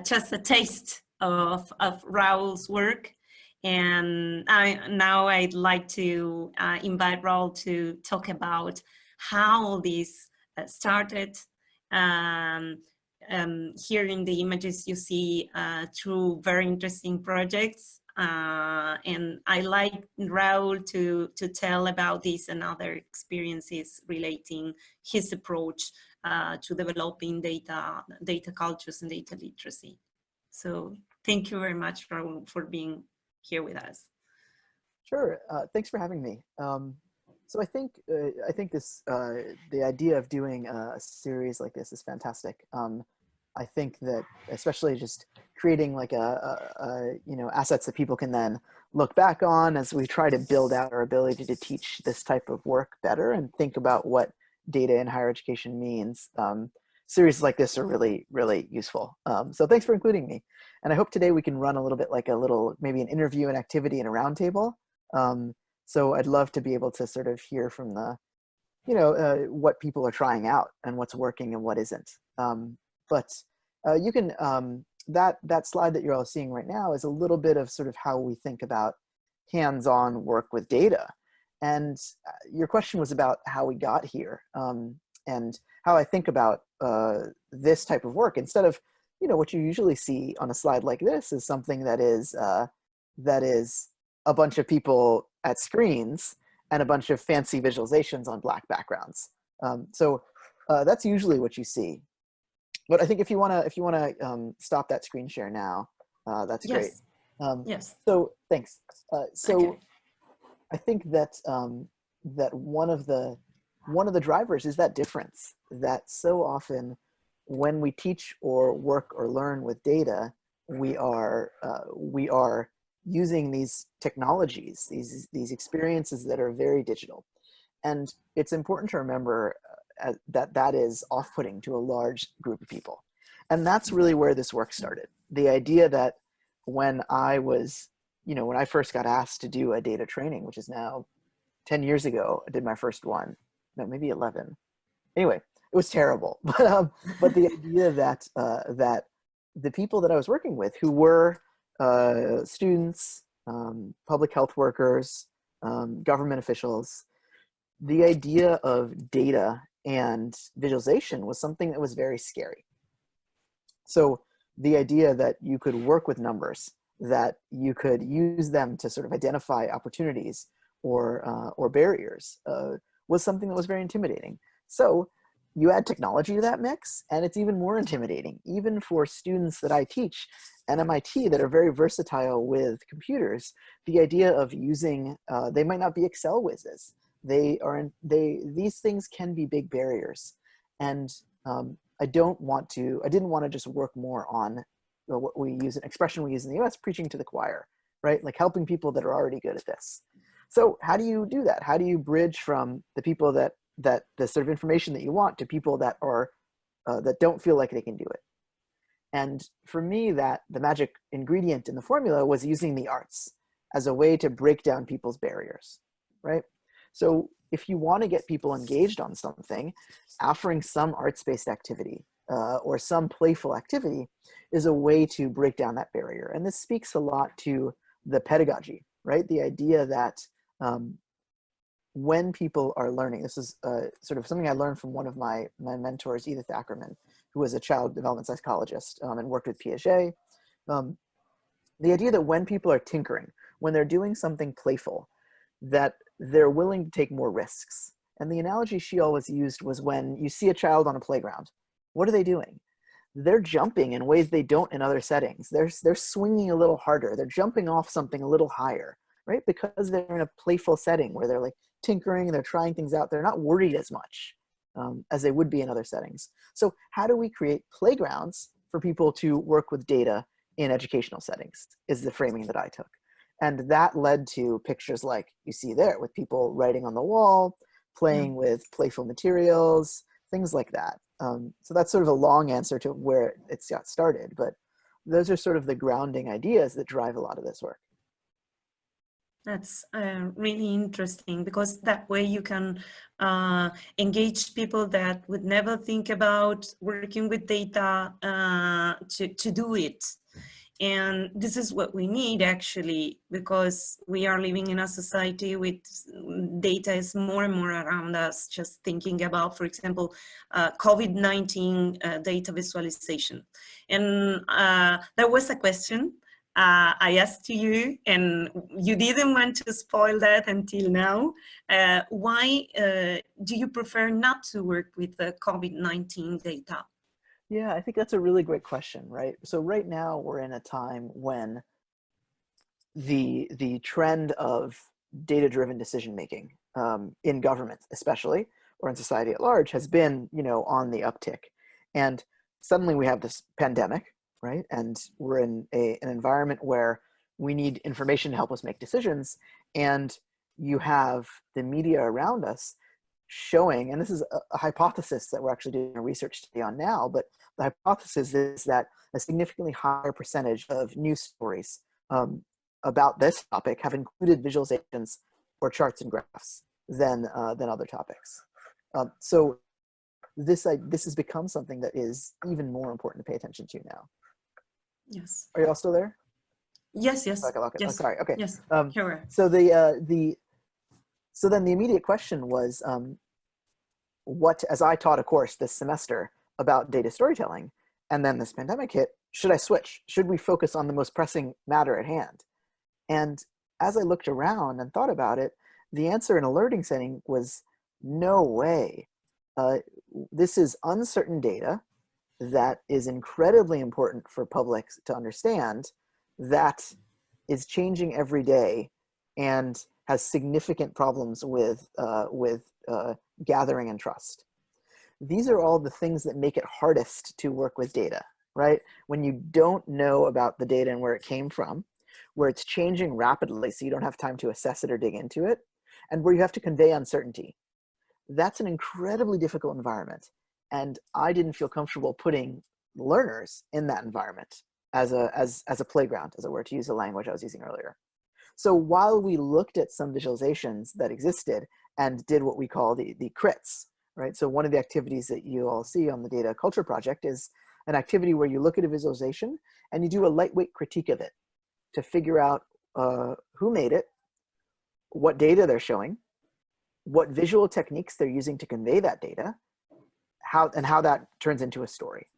just a taste of Raul's work. And now I'd like to invite Raul to talk about how this started. Here in the images you see two very interesting projects. And I like Raul to tell about this and other experiences relating his approach to developing data cultures and data literacy. So thank you very much, Raul, for being here with us. Sure, thanks for having me. So I think this the idea of doing a series like this is fantastic. I think that especially just creating like you know, assets that people can then look back on as we try to build out our ability to teach this type of work better and think about what data in higher education means. Series like this are really, really useful. So thanks for including me. And I hope today we can run a little bit like maybe an interview, an activity, and a roundtable. So I'd love to be able to sort of hear from the, you know, what people are trying out and what's working and what isn't. But you can, that slide that you're all seeing right now is a little bit of sort of how we think about hands-on work with data. And your question was about how we got here, and how I think about this type of work. Instead of, you know, what you usually see on a slide like this is something that is a bunch of people at screens and a bunch of fancy visualizations on black backgrounds. So that's usually what you see. But I think if you wanna stop that screen share now, that's great. Yes. So thanks. So okay. I think that that one of the drivers is that difference, that so often when we teach or work or learn with data, we are using these technologies, these experiences that are very digital. And it's important to remember that is off-putting to a large group of people. And that's really where this work started. The idea that when I was, you know, when I first got asked to do a data training, which is now 10 years ago, I did my first one, no, maybe 11. Anyway, it was terrible. But the idea that, that the people that I was working with who were students, public health workers, government officials, the idea of data and visualization was something that was very scary. So the idea that you could work with numbers, that you could use them to sort of identify opportunities or barriers was something that was very intimidating. So you add technology to that mix, and it's even more intimidating, even for students that I teach at MIT that are very versatile with computers. The idea of using, they might not be Excel whizzes. These things can be big barriers. And I didn't want to just work more on what we use, an expression we use in the US, preaching to the choir, right? Like helping people that are already good at this. So how do you do that? How do you bridge from the people that the sort of information that you want to people that are, that don't feel like they can do it? And for me, that the magic ingredient in the formula was using the arts as a way to break down people's barriers, right? So if you want to get people engaged on something, offering some arts-based activity or some playful activity is a way to break down that barrier. And this speaks a lot to the pedagogy, right? The idea that when people are learning, this is sort of something I learned from one of my mentors, Edith Ackerman, who was a child development psychologist and worked with Piaget. The idea that when people are tinkering, when they're doing something playful, that they're willing to take more risks. And the analogy she always used was when you see a child on a playground, what are they doing? They're jumping in ways they don't in other settings. They're swinging a little harder. They're jumping off something a little higher, right? Because they're in a playful setting where they're like tinkering, they're trying things out. They're not worried as much as they would be in other settings. So how do we create playgrounds for people to work with data in educational settings is the framing that I took. And that led to pictures like you see there with people writing on the wall, playing with playful materials, things like that. So that's sort of a long answer to where it's got started, but those are sort of the grounding ideas that drive a lot of this work. That's really interesting, because that way you can engage people that would never think about working with data to do it. And this is what we need, actually, because we are living in a society with data is more and more around us. Just thinking about, for example, COVID-19 data visualization. And there was a question I asked to you, and you didn't want to spoil that until now. Why do you prefer not to work with the COVID-19 data? Yeah, I think that's a really great question, right? So right now we're in a time when the trend of data-driven decision-making in government especially, or in society at large, has been, you know, on the uptick. And suddenly we have this pandemic, right? And we're in an environment where we need information to help us make decisions. And you have the media around us showing, and this is a hypothesis that we're actually doing a research study on now, but the hypothesis is that a significantly higher percentage of news stories about this topic have included visualizations or charts and graphs than other topics. So this has become something that is even more important to pay attention to now. Yes. Are you all still there? Yes, yes. Okay. Yes. Oh, sorry, okay. Yes, here. So so then the immediate question was, as I taught a course this semester about data storytelling, and then this pandemic hit, should I switch? Should we focus on the most pressing matter at hand? And as I looked around and thought about it, the answer in a learning setting was no way. This is uncertain data that is incredibly important for publics to understand, that is changing every day and has significant problems with gathering and trust. These are all the things that make it hardest to work with data, right? When you don't know about the data and where it came from, where it's changing rapidly so you don't have time to assess it or dig into it, and where you have to convey uncertainty. That's an incredibly difficult environment. And I didn't feel comfortable putting learners in that environment as a playground, as it were, to use the language I was using earlier. So while we looked at some visualizations that existed and did what we call the crits, right? So one of the activities that you all see on the Data Culture Project is an activity where you look at a visualization and you do a lightweight critique of it to figure out who made it, what data they're showing, what visual techniques they're using to convey that data, how that turns into a story.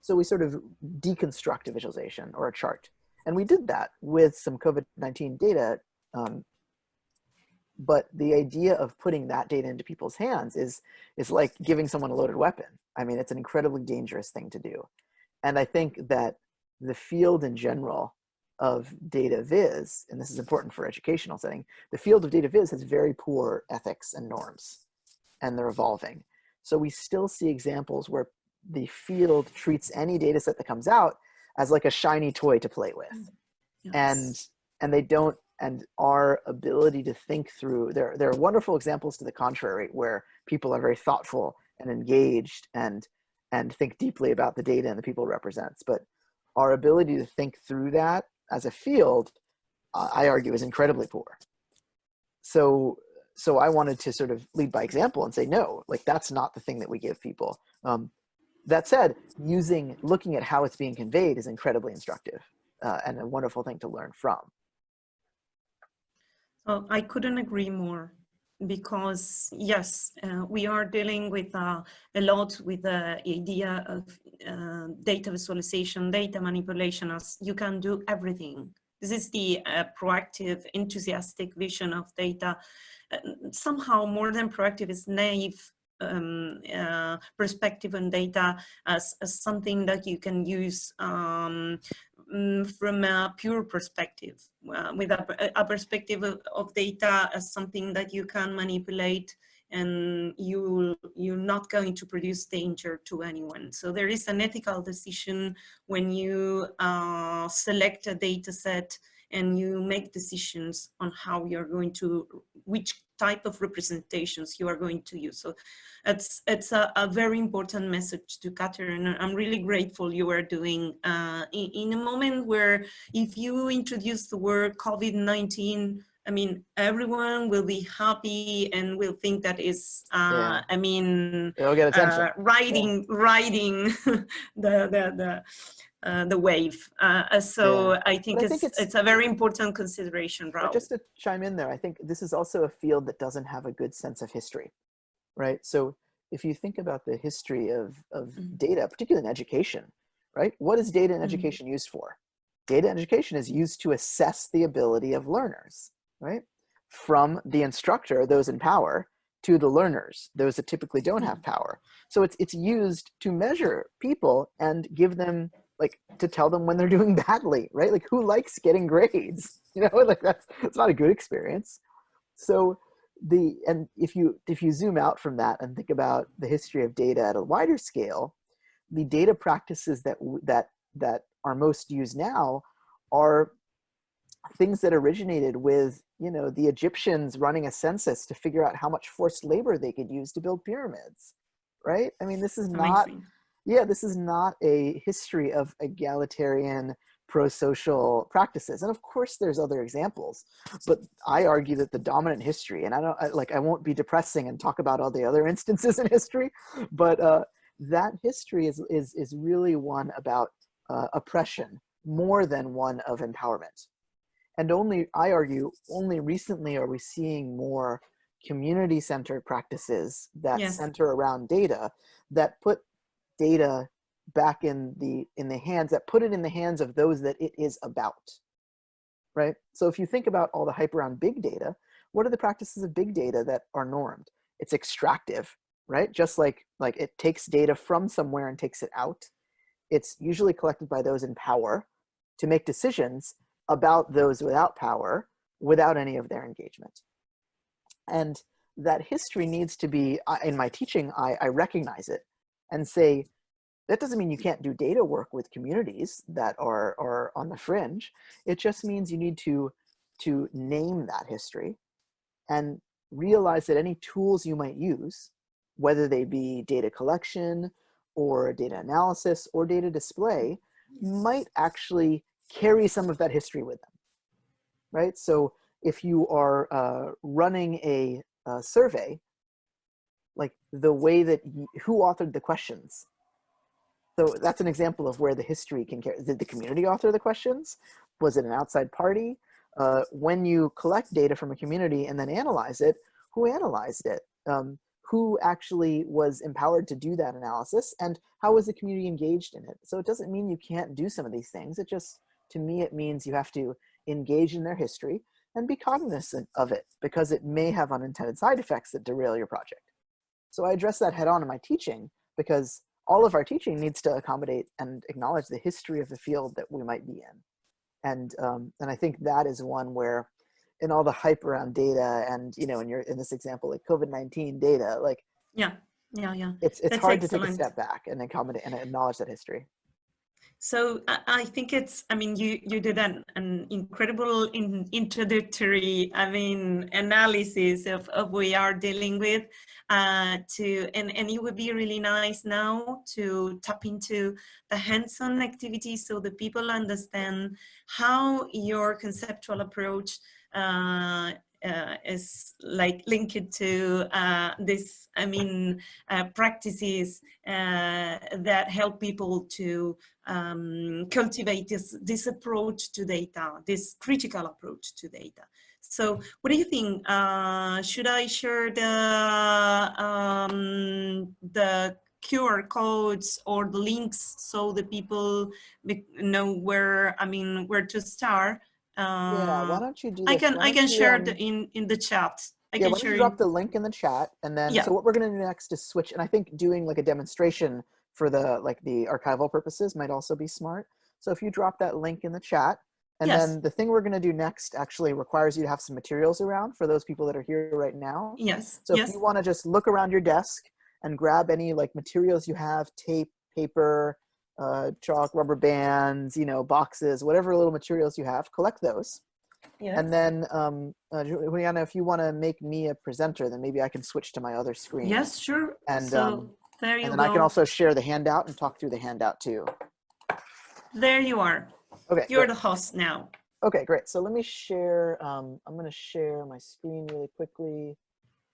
So we sort of deconstruct a visualization or a chart. And we did that with some COVID-19 data. But the idea of putting that data into people's hands is like giving someone a loaded weapon. I mean, it's an incredibly dangerous thing to do. And I think that the field in general of data viz, and this is important for educational setting, the field of data viz has very poor ethics and norms, and they're evolving. So we still see examples where the field treats any data set that comes out as like a shiny toy to play with. Yes. And they don't, and our ability to think through, there are wonderful examples to the contrary, where people are very thoughtful and engaged and think deeply about the data and the people it represents. But our ability to think through that as a field, I argue, is incredibly poor. So I wanted to sort of lead by example and say, no, like that's not the thing that we give people. That said, looking at how it's being conveyed is incredibly instructive and a wonderful thing to learn from. Oh, I couldn't agree more, because yes, we are dealing with a lot with the idea of data visualization, data manipulation, as you can do everything. This is the proactive, enthusiastic vision of data. Somehow more than proactive is naive perspective on data as something that you can use from a pure perspective, with a perspective of data as something that you can manipulate, and you're not going to produce danger to anyone. So there is an ethical decision when you select a data set and you make decisions on how you're going to, which type of representations you are going to use. So it's a very important message to Qatar, and I'm really grateful you are doing in a moment where if you introduce the word COVID-19, I mean, everyone will be happy and will think that is, Yeah. I mean, It'll get attention. riding the wave. So Yeah. I think it's a very important consideration, Raul. But just to chime in there, I think this is also a field that doesn't have a good sense of history, right? So if you think about the history of data, particularly in education, right? What is data in education used for? Data in education is used to assess the ability of learners, right? From the instructor, those in power, to the learners, those that typically don't have power. So it's used to measure people and give them, like, to tell them when they're doing badly, right? Like, who likes getting grades? You know, like that's not a good experience. So if you zoom out from that and think about the history of data at a wider scale, the data practices that are most used now are things that originated with, you know, the Egyptians running a census to figure out how much forced labor they could use to build pyramids, right? I mean, this is not, this is not a history of egalitarian pro-social practices. And of course there's other examples, but I argue that the dominant history, and I won't be depressing and talk about all the other instances in history, but that history is really one about oppression more than one of empowerment. And I argue, only recently are we seeing more community-centered practices that center around data, that put data back in the hands, that put it in the hands of those that it is about, right? So if you think about all the hype around big data, what are the practices of big data that are normed? It's extractive, right? Just like it takes data from somewhere and takes it out. It's usually collected by those in power to make decisions about those without power, without any of their engagement. And that history needs to be, in my teaching, I recognize it and say, that doesn't mean you can't do data work with communities that are on the fringe. It just means you need to name that history and realize that any tools you might use, whether they be data collection or data analysis or data display, might actually carry some of that history with them, right? So if you are running a survey, like the way that who authored the questions. So that's an example of where the history can carry. Did the community author the questions? Was it an outside party? When you collect data from a community and then analyze it, who analyzed it? Who actually was empowered to do that analysis? And how was the community engaged in it? So it doesn't mean you can't do some of these things. It just, to me, it means you have to engage in their history and be cognizant of it, because it may have unintended side effects that derail your project. So I address that head on in my teaching, because all of our teaching needs to accommodate and acknowledge the history of the field that we might be in. And I think that is one where, in all the hype around data, and you know, in this example, like COVID-19 data, like it's That's hard excellent. to take a step back and accommodate and acknowledge that history. So I think it's, I mean, you did an incredible introductory, I mean, analysis of we are dealing with, and it would be really nice now to tap into the hands-on activities so that people understand how your conceptual approach is like linked to this, I mean, practices that help people to cultivate this approach to data, this critical approach to data. So what do you think? Should I share the QR codes or the links so that people know where, I mean, where to start? Yeah, why don't you do this? I can share in the chat. Why don't you drop the link in the chat, and then so what we're going to do next is switch. And I think doing like a demonstration for the archival purposes might also be smart. So if you drop that link in the chat, and then the thing we're going to do next actually requires you to have some materials around for those people that are here right now. So if you want to just look around your desk and grab any like materials you have, tape, paper, chalk, rubber bands, you know, boxes, whatever little materials you have, collect those. And then, Juliana, if you want to make me a presenter, then maybe I can switch to my other screen. Yes, sure. And, so there you and then go. I can also share the handout and talk through the handout too. There you are. Okay. You're the host now. Okay, great. So let me share, I'm going to share my screen really quickly.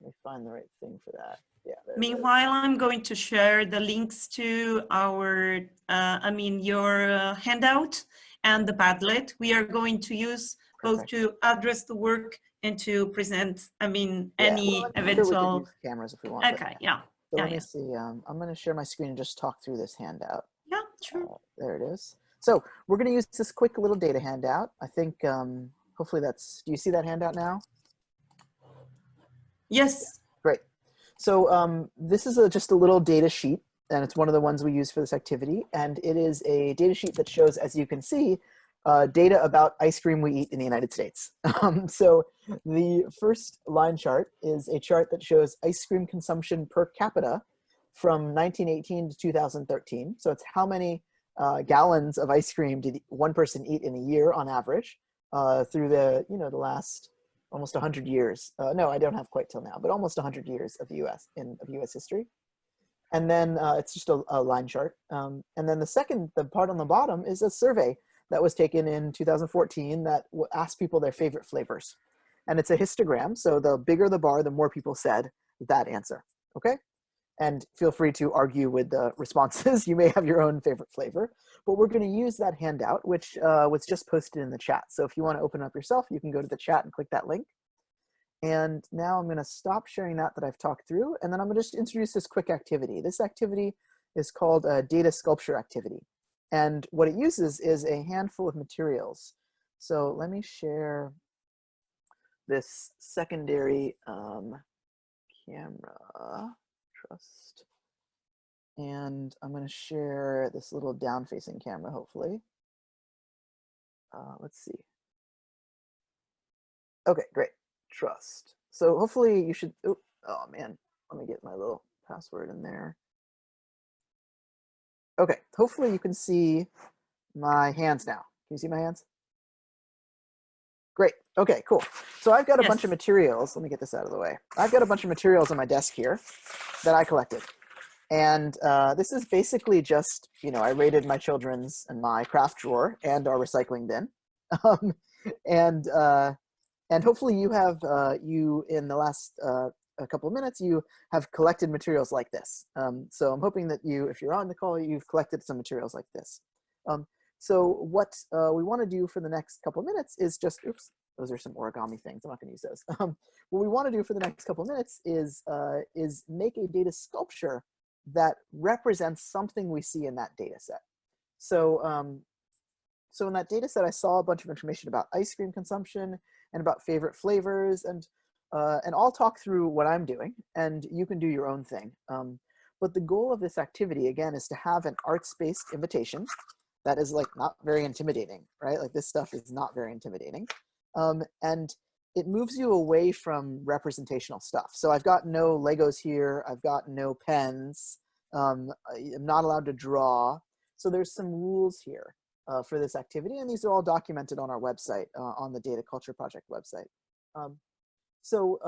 Let me find the right thing for that. Yeah, there it is. Meanwhile, I'm going to share the links to our, your handout and the Padlet. We are going to use both to address the work and to present, any eventual. We can use cameras if we want. Okay, yeah. So let me see. I'm going to share my screen and just talk through this handout. Yeah, sure. There it is. So we're going to use this quick little data handout. I think hopefully that's, do you see that handout now? Yes. Yeah, great. So this is just a little data sheet, and it's one of the ones we use for this activity. And it is a data sheet that shows, as you can see, data about ice cream we eat in the United States. So the first line chart is a chart that shows ice cream consumption per capita from 1918 to 2013. So it's how many gallons of ice cream did one person eat in a year on average through the, the last almost 100 years. No, I don't have quite till now, but almost 100 years of the US, of US history. And then it's just a line chart. And then the part on the bottom is a survey that was taken in 2014 that asked people their favorite flavors. And it's a histogram, so the bigger the bar, the more people said that answer, okay? And feel free to argue with the responses. You may have your own favorite flavor, but we're gonna use that handout, which was just posted in the chat. So if you wanna open it up yourself, you can go to the chat and click that link. And now I'm gonna stop sharing that I've talked through, and then I'm gonna just introduce this quick activity. This activity is called a data sculpture activity. And what it uses is a handful of materials. So let me share this secondary camera, trust. And I'm gonna share this little down-facing camera, hopefully. Let's see. Okay, great, trust. So hopefully you should, oh man, let me get my little password in there. Okay, hopefully you can see my hands now. Can you see my hands? Great, okay, cool. So I've got a bunch of materials. Let me get this out of the way. I've got a bunch of materials on my desk here that I collected. And this is basically just, I rated my children's and my craft drawer and our recycling bin. And hopefully you have, in the last a couple of minutes, you have collected materials like this. So I'm hoping that if you're on the call, you've collected some materials like this. So what we want to do for the next couple of minutes is just, oops, those are some origami things. I'm not going to use those. What we want to do for the next couple of minutes is make a data sculpture that represents something we see in that data set. So, so in that data set, I saw a bunch of information about ice cream consumption and about favorite flavors, and I'll talk through what I'm doing, and you can do your own thing. But the goal of this activity, again, is to have an arts-based invitation that is like not very intimidating, right? Like this stuff is not very intimidating. And it moves you away from representational stuff. So I've got no Legos here. I've got no pens. I'm not allowed to draw. So there's some rules here for this activity. And these are all documented on our website, on the Data Culture Project website. So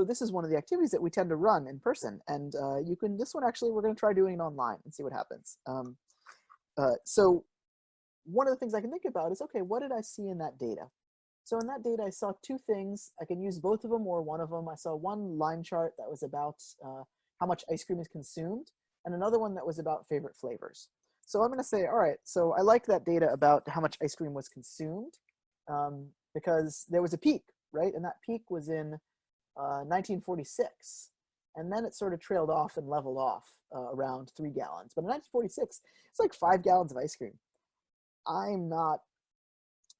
this is one of the activities that we tend to run in person. And this one actually, we're gonna try doing it online and see what happens. So one of the things I can think about is, okay, what did I see in that data? So in that data, I saw two things. I can use both of them or one of them. I saw one line chart that was about how much ice cream is consumed, and another one that was about favorite flavors. So I'm going to say, all right, so I like that data about how much ice cream was consumed because there was a peak, right? And that peak was in 1946. And then it sort of trailed off and leveled off around 3 gallons. But in 1946, it's like 5 gallons of ice cream. I'm not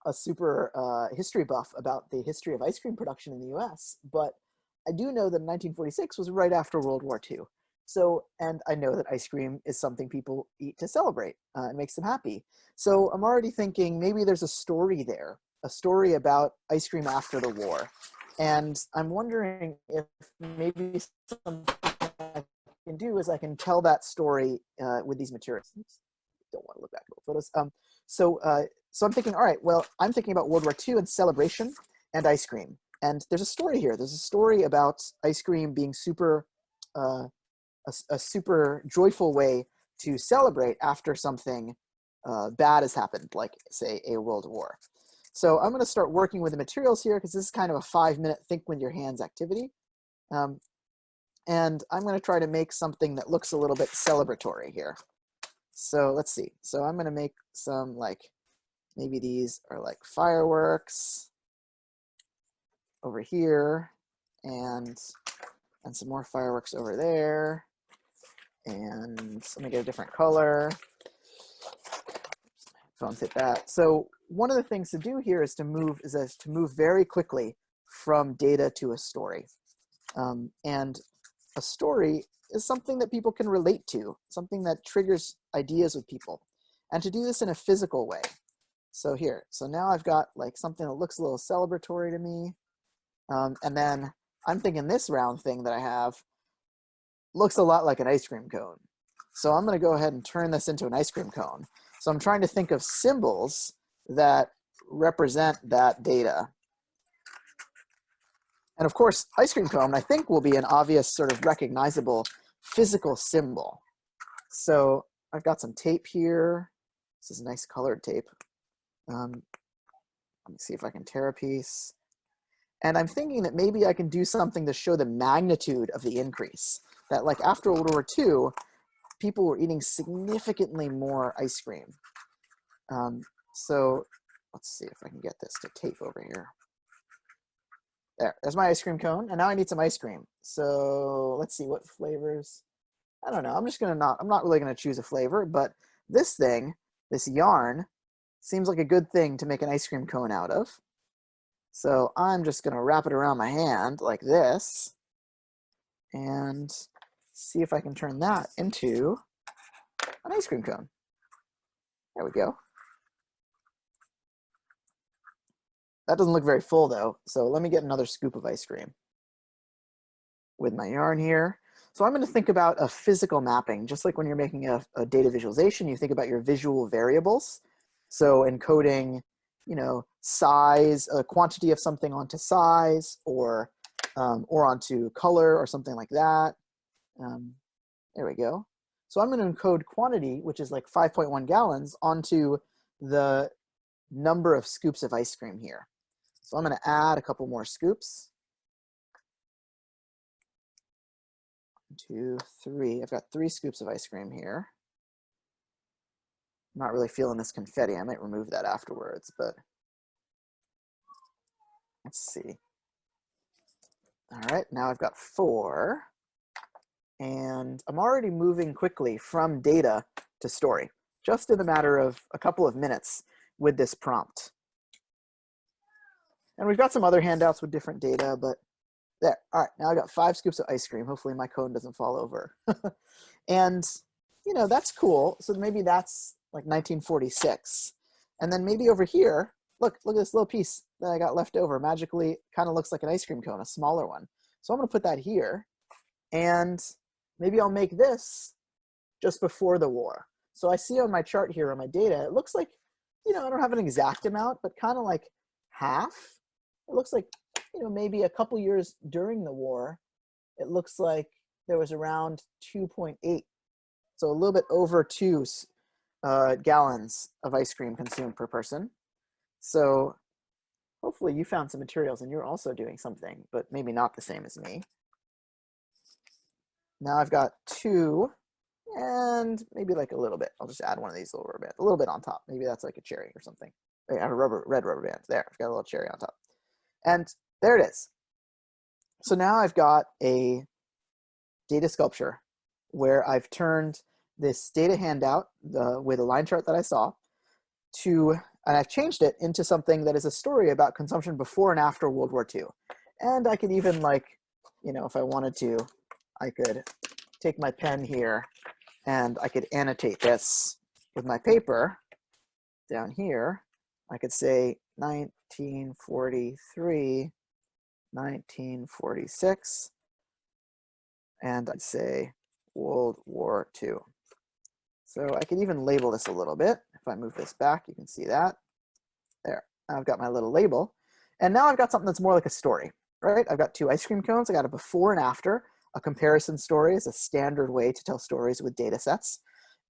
a super history buff about the history of ice cream production in the US, but I do know that 1946 was right after World War II. So, and I know that ice cream is something people eat to celebrate. It makes them happy. So I'm already thinking maybe there's a story there, a story about ice cream after the war. And I'm wondering if maybe something I can do is I can tell that story with these materials. Oops, don't want to look back at photos. So I'm thinking, all right, well, I'm thinking about World War II and celebration and ice cream. And there's a story here. There's a story about ice cream being a super joyful way to celebrate after something bad has happened, like say a world war. So I'm going to start working with the materials here because this is kind of a 5-minute think with your hands activity. And I'm going to try to make something that looks a little bit celebratory here. So let's see. So I'm going to make some, like, maybe these are like fireworks over here, and some more fireworks over there. And let me get a different color. Phones hit that. So one of the things to do here is to move very quickly from data to a story. And a story is something that people can relate to, something that triggers ideas with people. And to do this in a physical way. So here, so now I've got like something that looks a little celebratory to me. And then I'm thinking this round thing that I have looks a lot like an ice cream cone. So I'm going to go ahead and turn this into an ice cream cone. So I'm trying to think of symbols that represent that data. And of course, ice cream cone, I think, will be an obvious sort of recognizable physical symbol. So I've got some tape here. This is nice colored tape. Let me see if I can tear a piece. And I'm thinking that maybe I can do something to show the magnitude of the increase. That like after World War II, people were eating significantly more ice cream. So let's see if I can get this to tape over here. There's my ice cream cone, and now I need some ice cream. So let's see what flavors. I don't know. I'm not really gonna choose a flavor, but this thing, this yarn, seems like a good thing to make an ice cream cone out of. So I'm just gonna wrap it around my hand like this, and see if I can turn that into an ice cream cone. There we go. That doesn't look very full though, so let me get another scoop of ice cream with my yarn here. So I'm going to think about a physical mapping, just like when you're making a data visualization, you think about your visual variables. So encoding, you know, size, a quantity of something onto size, or onto color or something like that. There we go. So I'm going to encode quantity, which is like 5.1 gallons, onto the number of scoops of ice cream here. So I'm going to add a couple more scoops. 1, 2, 3. I've got 3 scoops of ice cream here. I'm not really feeling this confetti. I might remove that afterwards, but let's see. All right, now I've got 4. And I'm already moving quickly from data to story, just in a matter of a couple of minutes with this prompt. And we've got some other handouts with different data, but there. All right, now I got 5 scoops of ice cream. Hopefully my cone doesn't fall over. And, you know, that's cool. So maybe that's like 1946. And then maybe over here, look at this little piece that I got left over. Magically kind of looks like an ice cream cone, a smaller one. So I'm going to put that here. And maybe I'll make this just before the war. So I see on my chart here on my data, it looks like, you know, I don't have an exact amount, but kind of like half. It looks like, you know, maybe a couple years during the war, it looks like there was around 2.8. So a little bit over 2 gallons of ice cream consumed per person. So hopefully you found some materials and you're also doing something, but maybe not the same as me. Now I've got 2 and maybe like a little bit. I'll just add one of these little rubber bands, a little bit on top. Maybe that's like a cherry or something. I have a red rubber band. There, I've got a little cherry on top. And there it is. So now I've got a data sculpture where I've turned this data handout with a line chart that I saw and I've changed it into something that is a story about consumption before and after World War II. And I could even, like, you know, if I wanted to, I could take my pen here and I could annotate this with my paper down here. I could say 1943, 1946, and I'd say World War II. So I could even label this a little bit. If I move this back, you can see that. There, I've got my little label. And now I've got something that's more like a story, right? I've got 2 ice cream cones. I got a before and after. A comparison story is a standard way to tell stories with data sets.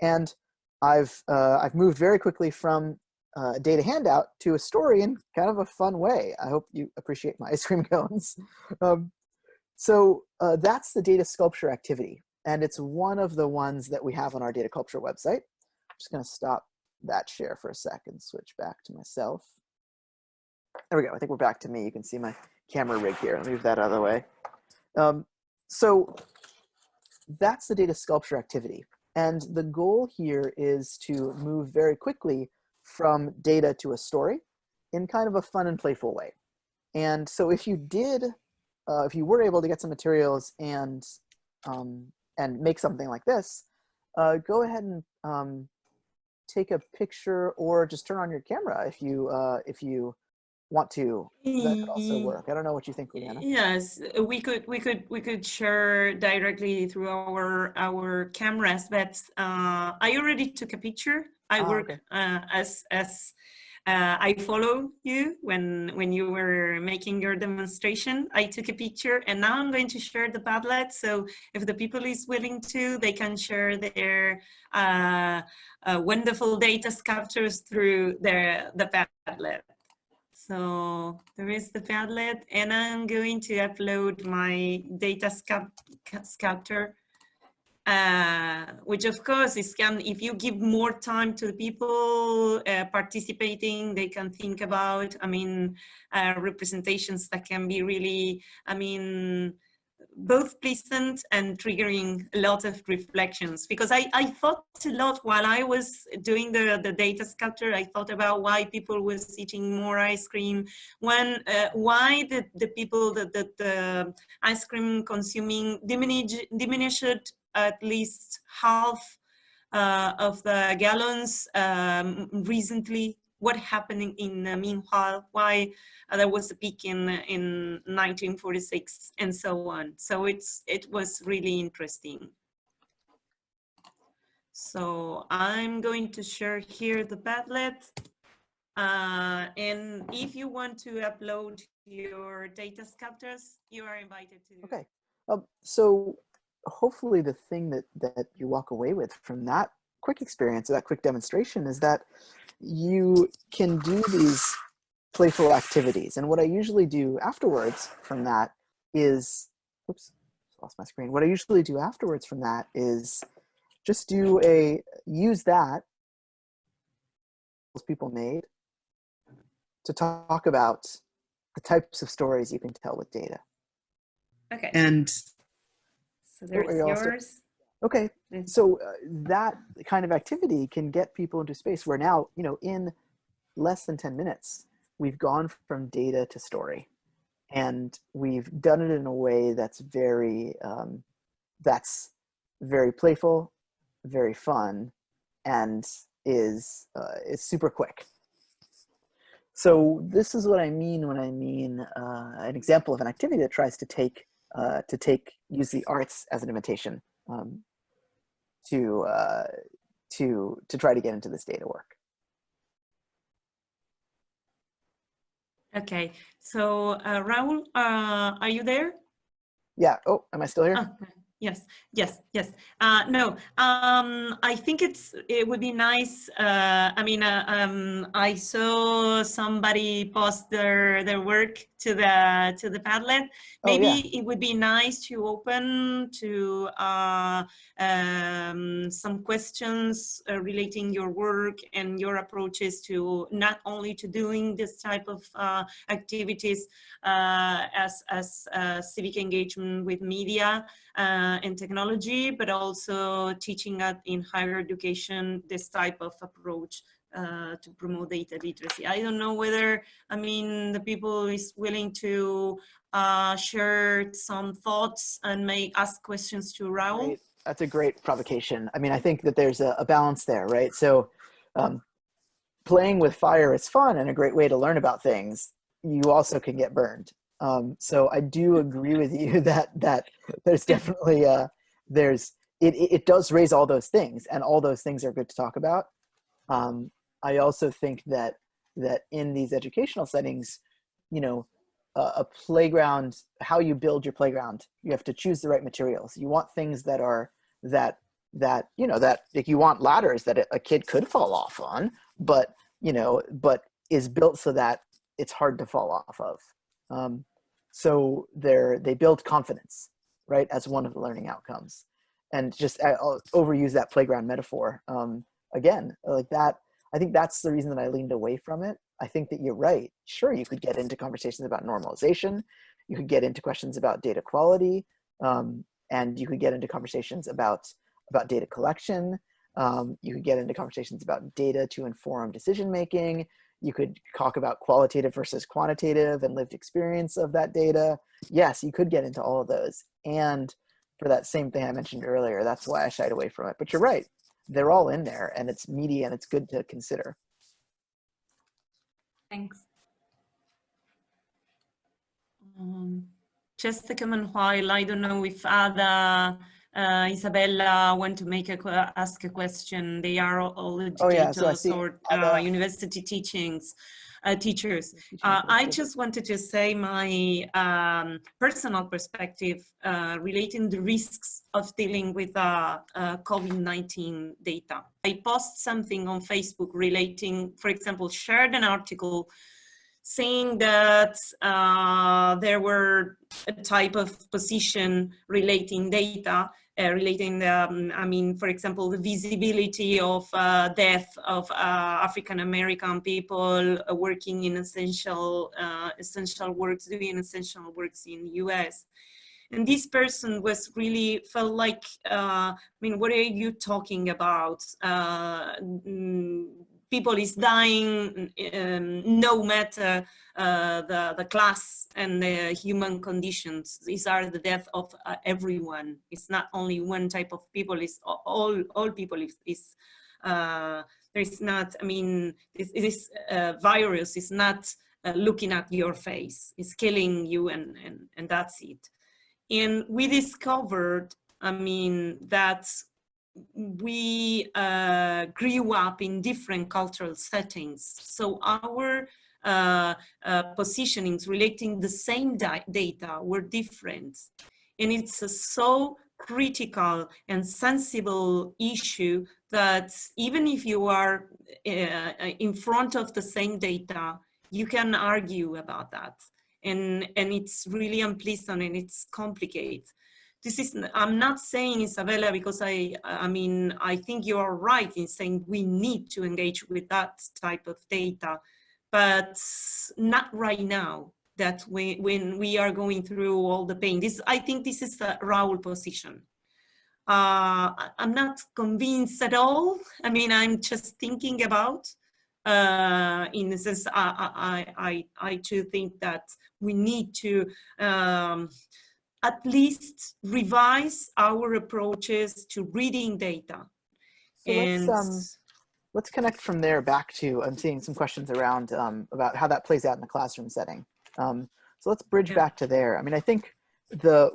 And I've moved very quickly from data handout to a story in kind of a fun way. I hope you appreciate my ice cream cones. So that's the data sculpture activity. And it's one of the ones that we have on our data culture website. I'm just going to stop that share for a second, switch back to myself. There we go. I think we're back to me. You can see my camera rig here. I'll move that out of the way. So that's the data sculpture activity. And the goal here is to move very quickly from data to a story in kind of a fun and playful way. And so if you did, if you were able to get some materials and make something like this, go ahead and take a picture or just turn on your camera if you want to. That could also work. I don't know what you think, Leanna. Yes, we could share directly through our cameras, but I already took a picture. I work okay. as I follow you when you were making your demonstration. I took a picture, and now I'm going to share the Padlet. So if the people is willing to, they can share their wonderful data captures through the Padlet. So there is the Padlet, and I'm going to upload my data sculpture, which of course is if you give more time to the people participating, they can think about, representations that can be really, both pleasant and triggering a lot of reflections. Because I thought a lot while I was doing the data sculpture. I thought about why people was eating more ice cream, why the people that the ice cream consuming diminished at least half of the gallons recently. What happened in the meanwhile? Why there was a peak in 1946 and so on. So it was really interesting. So I'm going to share here the Padlet. And if you want to upload your data captures, you are invited to. Okay. So hopefully the thing that you walk away with from that quick experience, or that quick demonstration, is that you can do these playful activities. And what I usually do afterwards from that is, oops, lost my screen. What I usually do afterwards from that is just use that people made to talk about the types of stories you can tell with data. Okay. And so there's yours. Okay, so that kind of activity can get people into space where now, in less than 10 minutes, we've gone from data to story. And we've done it in a way that's very playful, very fun, and is super quick. So this is what I mean when I mean an example of an activity that tries to use the arts as an invitation to try to get into this data work. Okay, so Raul, are you there? Yeah. Oh, am I still here? Yes. No, I think it would be nice. I saw somebody post their work to the Padlet. Maybe it would be nice to open to some questions relating your work and your approaches to not only to doing this type of activities as civic engagement with media and technology, but also teaching in higher education this type of approach to promote data literacy. I don't know whether, the people is willing to share some thoughts and ask questions to Raul. Great. That's a great provocation. I think that there's a balance there, right? So playing with fire is fun and a great way to learn about things. You also can get burned. So I do agree with you that there's definitely it does raise all those things, and all those things are good to talk about. I also think that in these educational settings, a playground, how you build your playground, you have to choose the right materials. You want things that like you want ladders that a kid could fall off on, but you know, but is built so that it's hard to fall off of. So they build confidence, right, as one of the learning outcomes. And just I'll overuse that playground metaphor. Again, like that, I think that's the reason that I leaned away from it. I think that you're right. Sure, you could get into conversations about normalization. You could get into questions about data quality. And you could get into conversations about data collection. You could get into conversations about data to inform decision-making. You could talk about qualitative versus quantitative and lived experience of that data. Yes, you could get into all of those. And for that same thing I mentioned earlier, that's why I shied away from it. But you're right, they're all in there, and it's meaty and it's good to consider. Thanks. Just a comment while I don't know if Ada, Isabella want to ask a question. They are all educators or university teachers. I just wanted to say my personal perspective relating the risks of dealing with COVID-19 data. I post something on Facebook relating, for example, shared an article saying that there were a type of position relating data, relating the, I mean, for example, the visibility of death of African-American people working in essential works, doing essential works in the US. And this person was really felt like, I mean, what are you talking about? People is dying, no matter the class and the human conditions. These are the death of everyone. It's not only one type of people, it's all people. There's not, I mean, this virus is not looking at your face. It's killing you and that's it. And we discovered, I mean, that we grew up in different cultural settings. So our positionings relating the same data were different. And it's a so critical and sensible issue that even if you are in front of the same data, you can argue about that. And it's really unpleasant and it's complicated. This is, I'm not saying, Isabella, because I mean, I think you are right in saying we need to engage with that type of data, but not right now, that when we are going through all the pain. I think this is the Raul position. I'm not convinced at all. I mean, I'm just thinking about, in the sense, I too think that we need to, at least revise our approaches to reading data. So and let's connect from there back to, I'm seeing some questions around about how that plays out in the classroom setting. So let's bridge back to there. I mean, I think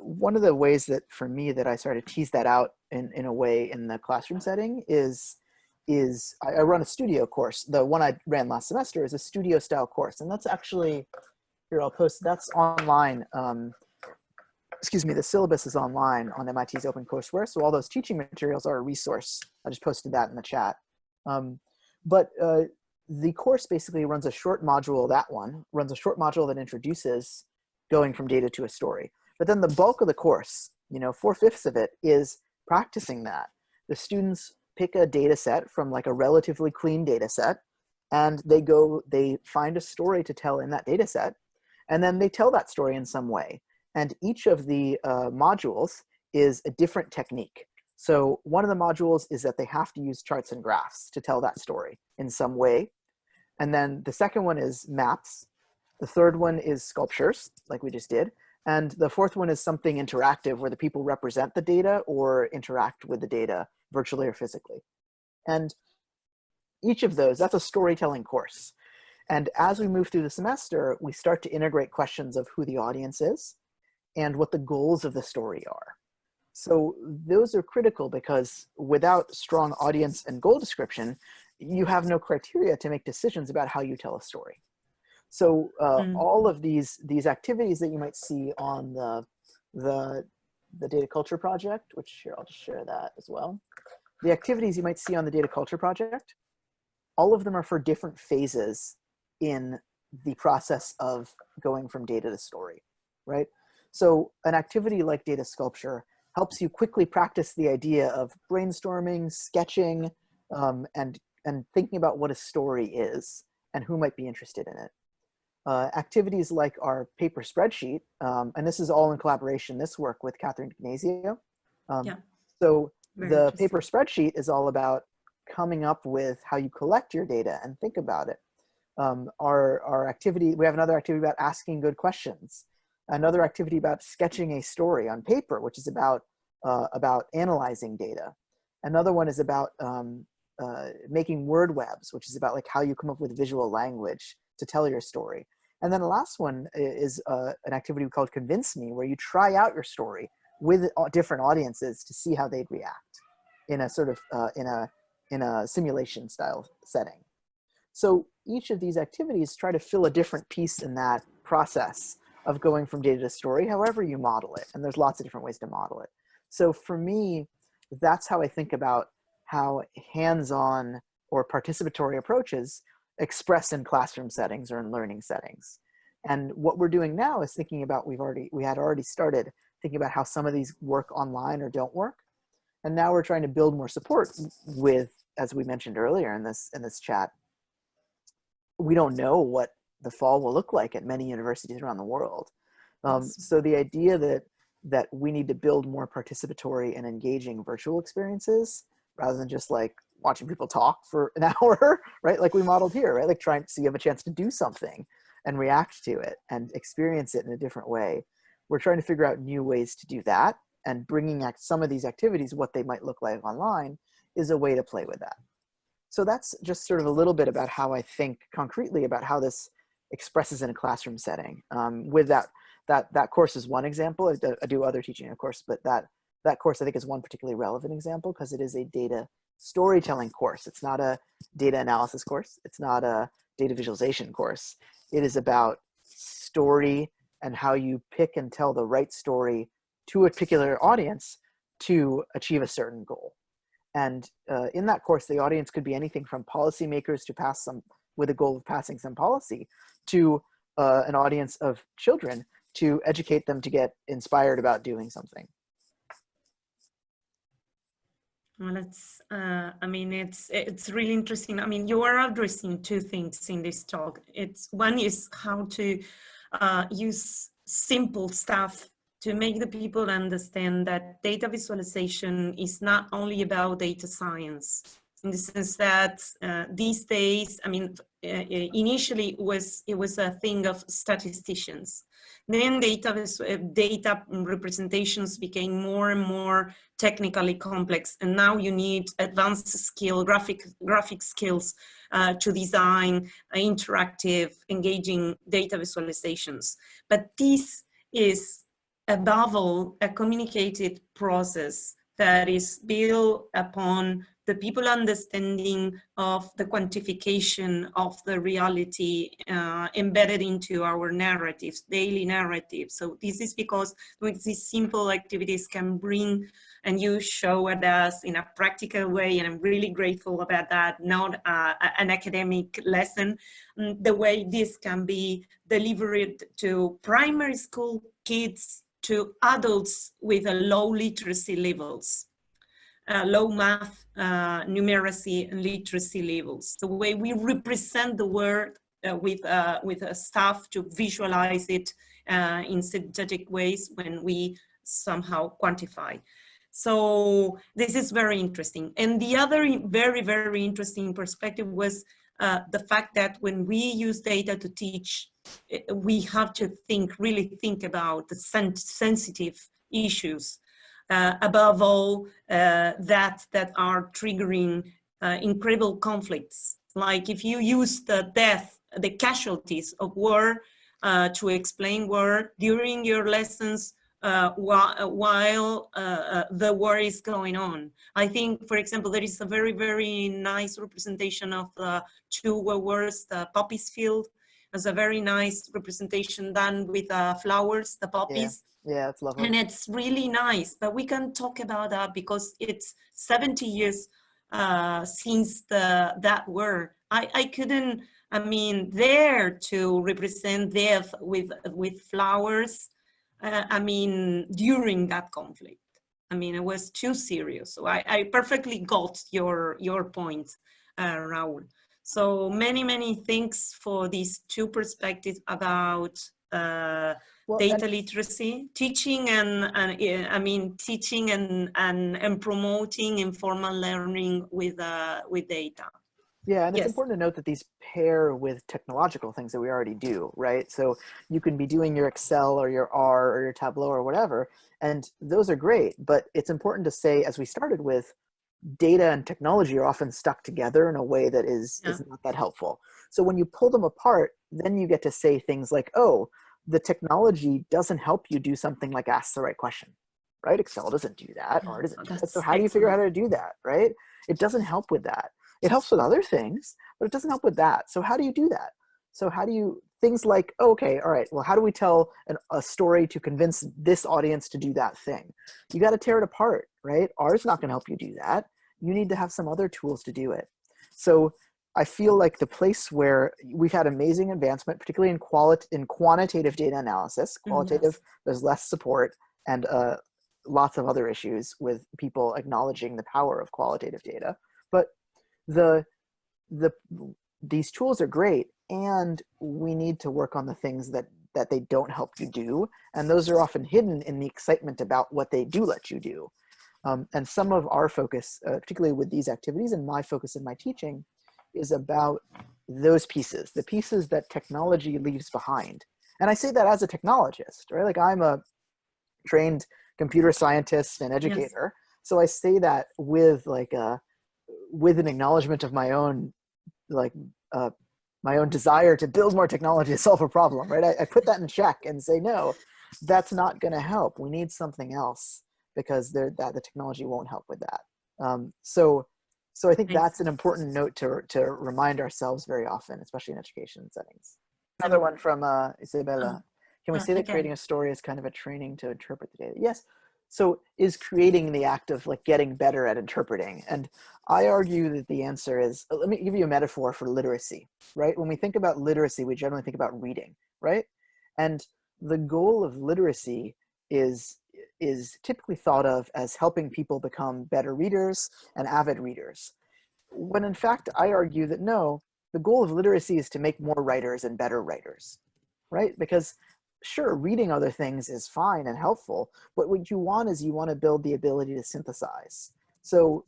one of the ways that for me that I started to tease that out in a way in the classroom setting is I run a studio course. The one I ran last semester is a studio style course. And that's actually, here I'll post, that's online. Excuse me, the syllabus is online on MIT's OpenCourseWare. So all those teaching materials are a resource. I just posted that in the chat. But the course basically runs a short module, that one, runs a short module that introduces going from data to a story. But then the bulk of the course, you know, 4/5 of it is practicing that. The students pick a data set from like a relatively clean data set, and they find a story to tell in that data set, and then they tell that story in some way. And each of the modules is a different technique. So one of the modules is that they have to use charts and graphs to tell that story in some way. And then the second one is maps. The third one is sculptures, like we just did. And the fourth one is something interactive where the people represent the data or interact with the data virtually or physically. And each of those, that's a storytelling course. And as we move through the semester, we start to integrate questions of who the audience is and what the goals of the story are. So those are critical because without strong audience and goal description, you have no criteria to make decisions about how you tell a story. So all of these activities that you might see on the data culture project, which here, I'll just share that as well. The activities you might see on the data culture project all of them are for different phases in the process of going from data to story, right? So an activity like data sculpture helps you quickly practice the idea of brainstorming, sketching, and thinking about what a story is and who might be interested in it. Activities like our paper spreadsheet, and this is all in collaboration, this work with Catherine Ignazio. So the paper spreadsheet is all about coming up with how you collect your data and think about it. Our activity, we have another activity about asking good questions, another activity about sketching a story on paper, which is about analyzing data. Another one is about making word webs, which is about like how you come up with visual language to tell your story. And then the last one is an activity called Convince Me, where you try out your story with different audiences to see how they'd react in a sort of in a simulation style setting. So each of these activities try to fill a different piece in that process of going from data to story, however you model it. And there's lots of different ways to model it. So for me, that's how I think about how hands-on or participatory approaches express in classroom settings or in learning settings. And what we're doing now is thinking about, we had already started thinking about how some of these work online or don't work. And now we're trying to build more support with, as we mentioned earlier in this chat, we don't know what the fall will look like at many universities around the world. So the idea that we need to build more participatory and engaging virtual experiences rather than just like watching people talk for an hour, right? Like we modeled here, right? Like trying to see, you have a chance to do something and react to it and experience it in a different way. We're trying to figure out new ways to do that, and bringing some of these activities, what they might look like online, is a way to play with that. So that's just sort of a little bit about how I think concretely about how this expresses in a classroom setting. With that course is one example. I do other teaching, of course, but that course I think is one particularly relevant example because it is a data storytelling course. It's not a data analysis course. It's not a data visualization course. It is about story and how you pick and tell the right story to a particular audience to achieve a certain goal. And in that course, the audience could be anything from policymakers to pass some, with a goal of passing some policy, to an audience of children to educate them to get inspired about doing something. Well, I mean, it's really interesting. I mean, you are addressing two things in this talk. One is how to use simple stuff to make the people understand that data visualization is not only about data science, in the sense that these days, I mean, initially it was a thing of statisticians. Then data representations became more and more technically complex, and now you need advanced graphic skills to design interactive, engaging data visualizations. But this is above all a communicated process that is built upon the people understanding of the quantification of the reality embedded into our narratives, daily narratives. So this is because with these simple activities can bring, and you show it us in a practical way, and I'm really grateful about that, not an academic lesson, the way this can be delivered to primary school kids, to adults with a low literacy levels. Low math, numeracy, and literacy levels. The way we represent the word with staff to visualize it in synthetic ways when we somehow quantify. So this is very interesting. And the other very, very interesting perspective was the fact that when we use data to teach, we have to really think about the sensitive issues. Above all, that are triggering incredible conflicts. Like if you use the casualties of war to explain war during your lessons while the war is going on. I think, for example, there is a very, very nice representation of the two wars, the poppies field. There's a very nice representation done with flowers, the poppies. Yeah, it's lovely. And it's really nice, but we can talk about that because it's 70 years since that word. I couldn't, I mean, there to represent death with flowers, I mean, during that conflict. I mean, it was too serious. So I perfectly got your point, Raul. So many thanks for these two perspectives about data literacy, teaching and I mean, teaching and promoting informal learning with data. Yeah, and it's important to note that these pair with technological things that we already do, right? So you can be doing your Excel or your R or your Tableau or whatever, and those are great, but it's important to say, as we started with, data and technology are often stuck together in a way that is not that helpful. So when you pull them apart, then you get to say things like, oh, the technology doesn't help you do something like ask the right question, right? Excel doesn't do that, or doesn't do that. So how do you figure out how to do that, right? It doesn't help with that. It helps with other things, but it doesn't help with that. So how do you do that? So how do you, things like, oh, okay, all right, well, how do we tell a story to convince this audience to do that thing? You got to tear it apart, right? R is not going to help you do that. You need to have some other tools to do it. So I feel like the place where we've had amazing advancement, particularly in quantitative data analysis, qualitative, there's less support and lots of other issues with people acknowledging the power of qualitative data. But these tools are great, and we need to work on the things that they don't help you do, and those are often hidden in the excitement about what they do let you do. And some of our focus, particularly with these activities, and my focus in my teaching, is about those pieces, the pieces that technology leaves behind. And I say that as a technologist, right? Like, I'm a trained computer scientist and educator, so I say that with with an acknowledgement of my own, my own desire to build more technology to solve a problem, right? I put that in check and say, no, that's not going to help. We need something else, because the technology won't help with that. So I think that's an important note to remind ourselves very often, especially in education settings. Another one from Isabella. Can we say that creating a story is kind of a training to interpret the data? Yes. So is creating the act of getting better at interpreting? And I argue that the answer is, let me give you a metaphor for literacy, right? When we think about literacy, we generally think about reading, right? And the goal of literacy is typically thought of as helping people become better readers and avid readers. When in fact, I argue that no, the goal of literacy is to make more writers and better writers, right? Because sure, reading other things is fine and helpful, but what you want is you want to build the ability to synthesize. So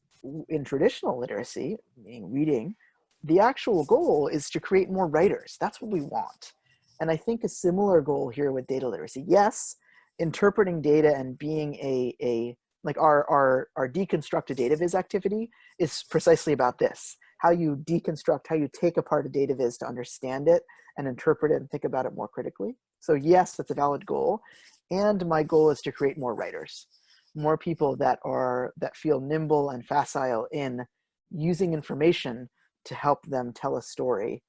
in traditional literacy, meaning reading, the actual goal is to create more writers. That's what we want. And I think a similar goal here with data literacy. Yes, interpreting data and being like our deconstruct a data viz activity is precisely about this. How you deconstruct, how you take apart a data viz to understand it and interpret it and think about it more critically. So yes, that's a valid goal. And my goal is to create more writers, more people that feel nimble and facile in using information to help them tell a story,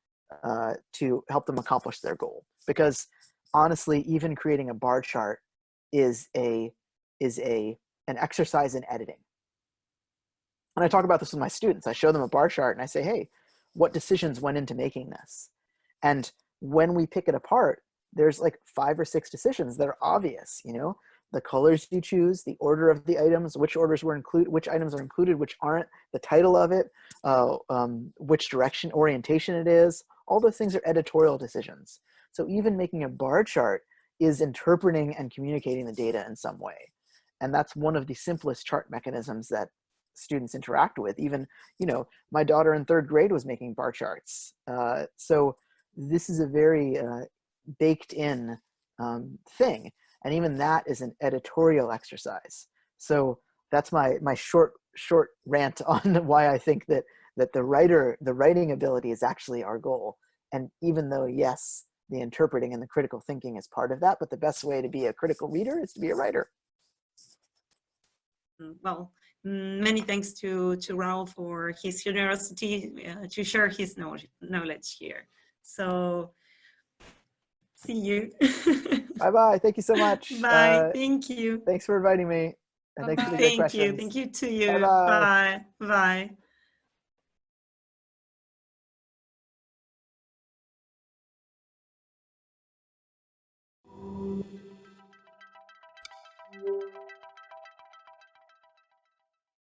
to help them accomplish their goal. Because honestly, even creating a bar chart is an exercise in editing. And I talk about this with my students. I show them a bar chart and I say, hey, what decisions went into making this? And when we pick it apart, there's like 5 or 6 decisions that are obvious, the colors you choose, the order of the items, which orders were included, which items are included, which aren't, the title of it, which direction, orientation it is. All those things are editorial decisions. So even making a bar chart is interpreting and communicating the data in some way. And that's one of the simplest chart mechanisms that students interact with. Even, my daughter in 3rd grade was making bar charts. So this is a very baked in thing. And even that is an editorial exercise. So that's my short rant on why I think that the writing ability is actually our goal. And even though, yes, the interpreting and the critical thinking is part of that, but the best way to be a critical reader is to be a writer. Well, many thanks to Raul for his generosity to share his knowledge here. So, see you. Bye-bye. Thank you so much. Bye. Thank you. Thanks for inviting me. And thanks for the good questions. Thank you to you. Bye-bye. Bye. Bye.